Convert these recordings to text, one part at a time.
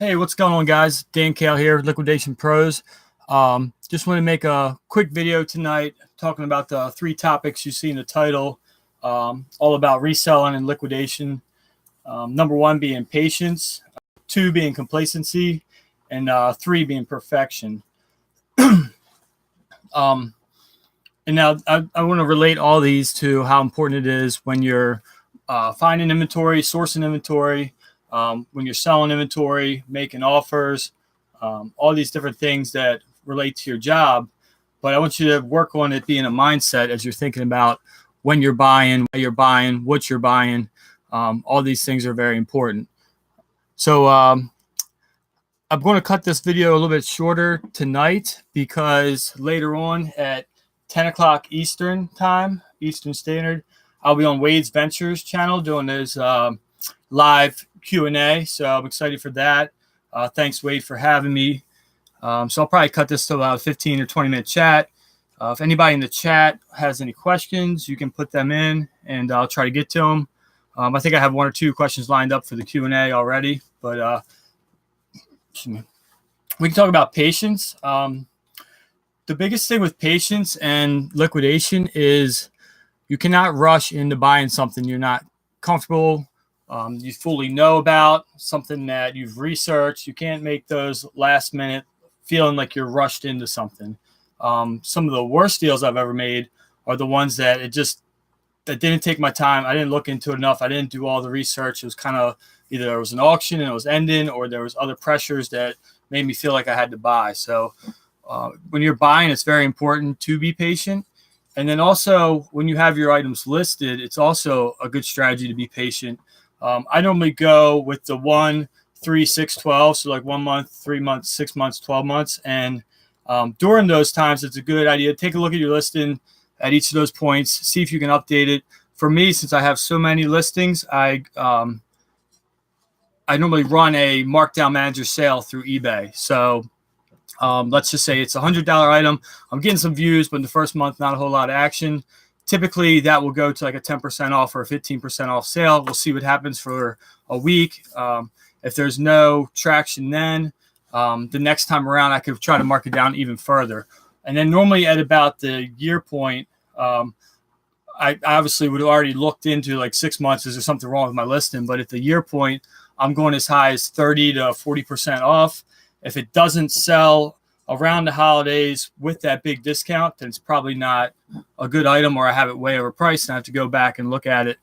Hey, what's going on, guys? Dan Kale here, Liquidation Pros. Just want to make a quick video tonight talking about the three topics you see in the title, all about reselling and liquidation. Number one being patience, two being complacency, and three being perfection. um, and now I want to relate all these to how important it is when you're finding inventory, sourcing inventory, when you're selling inventory, making offers, all these different things that relate to your job. But I want you to work on it being a mindset as you're thinking about when you're buying, why you're buying, what you're buying. All these things are very important. So I'm going to cut this video a little bit shorter tonight because later on at 10 o'clock Eastern time, Eastern Standard, I'll be on Wade's Ventures channel doing his live Q&A. So I'm excited for that. Thanks, Wade, for having me. So I'll probably cut this to about a 15 or 20-minute chat. If anybody in the chat has any questions, you can put them in, and I'll try to get to them. I think I have one or two questions lined up for the Q&A already, but we can talk about patience. The biggest thing with patience and liquidation is you cannot rush into buying something you're not comfortable, you fully know about, something that you've researched. You can't make those last minute feeling like you're rushed into something. Some of the worst deals I've ever made are the ones that that didn't take my time. I didn't look into it enough. I didn't do all the research. It was kind of either there was an auction and it was ending, or there was other pressures that made me feel like I had to buy. So when you're buying, it's very important to be patient. And then also when you have your items listed, it's also a good strategy to be patient. I normally go with the 1, 3, 6, 12. So like 1 month, 3 months, 6 months, 12 months. And during those times, it's a good idea to take a look at your listing at each of those points, see if you can update it. For me, since I have so many listings, I normally run a markdown manager sale through eBay. So let's just say it's a $100 item. I'm getting some views, but in the first month, not a whole lot of action. Typically, that will go to like a 10% off or a 15% off sale. We'll see what happens for a week. If there's no traction then, the next time around, I could try to mark it down even further. And then normally at about the year point, I obviously would have already looked into like 6 months. Is there something wrong with my listing? But at the year point, I'm going as high as 30 to 40% off. If it doesn't sell around the holidays with that big discount, then it's probably not a good item, or I have it way overpriced and I have to go back and look at it.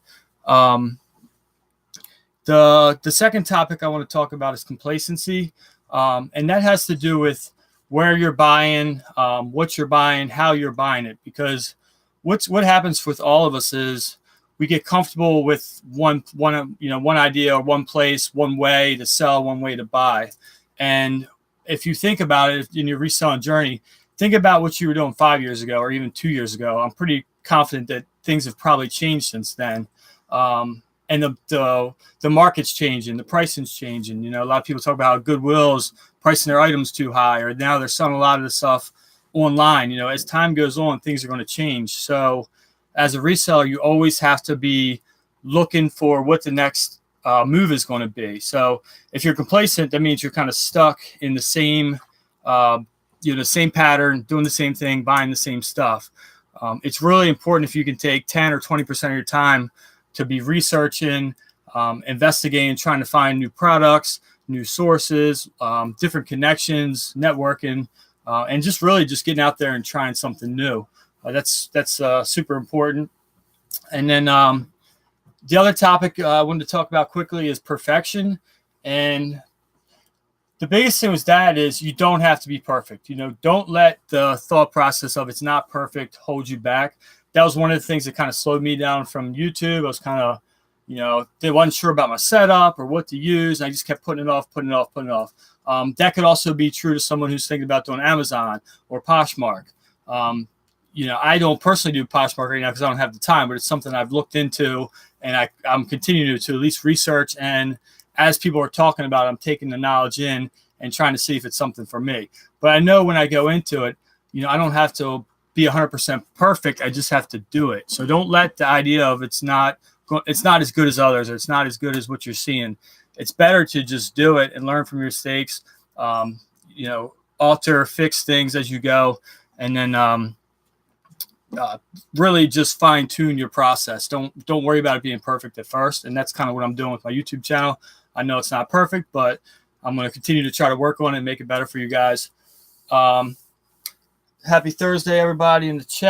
The second topic I want to talk about is complacency. And that has to do with where you're buying, what you're buying, how you're buying it. Because what happens with all of us is we get comfortable with one idea or one place, one way to sell, one way to buy. And if you think about it in your reselling journey, think about what you were doing 5 years ago or even 2 years ago. I'm pretty confident that things have probably changed since then. And the market's changing, the pricing's changing. You know, a lot of people talk about how Goodwill's pricing their items too high, or now they're selling a lot of the stuff online. You know, as time goes on, things are going to change. So as a reseller, you always have to be looking for what the next move is going to be. So if you're complacent, that means you're kind of stuck in the same, the same pattern, doing the same thing, buying the same stuff. It's really important if you can take 10 or 20% of your time to be researching, investigating, trying to find new products, new sources, different connections, networking, and just really just getting out there and trying something new. That's super important. And then the other topic I wanted to talk about quickly is perfection. And the biggest thing with that is you don't have to be perfect. You know, don't let the thought process of it's not perfect hold you back. That was one of the things that kind of slowed me down from YouTube. I was kind of, they wasn't sure about my setup or what to use. And I just kept putting it off. That could also be true to someone who's thinking about doing Amazon or Poshmark. I don't personally do Poshmark right now because I don't have the time, but it's something I've looked into, and I'm continuing to at least research. And as people are talking about it, I'm taking the knowledge in and trying to see if it's something for me. But I know when I go into it, I don't have to be 100% perfect. I just have to do it. So don't let the idea of it's not it's not as good as others, or it's not as good as what you're seeing. It's better to just do it and learn from your mistakes. You know, alter, fix things as you go, and then really just fine tune your process. Don't worry about it being perfect at first. And that's kind of what I'm doing with my YouTube channel. I know it's not perfect, but I'm going to continue to try to work on it and make it better for you guys. Happy Thursday, everybody in the chat.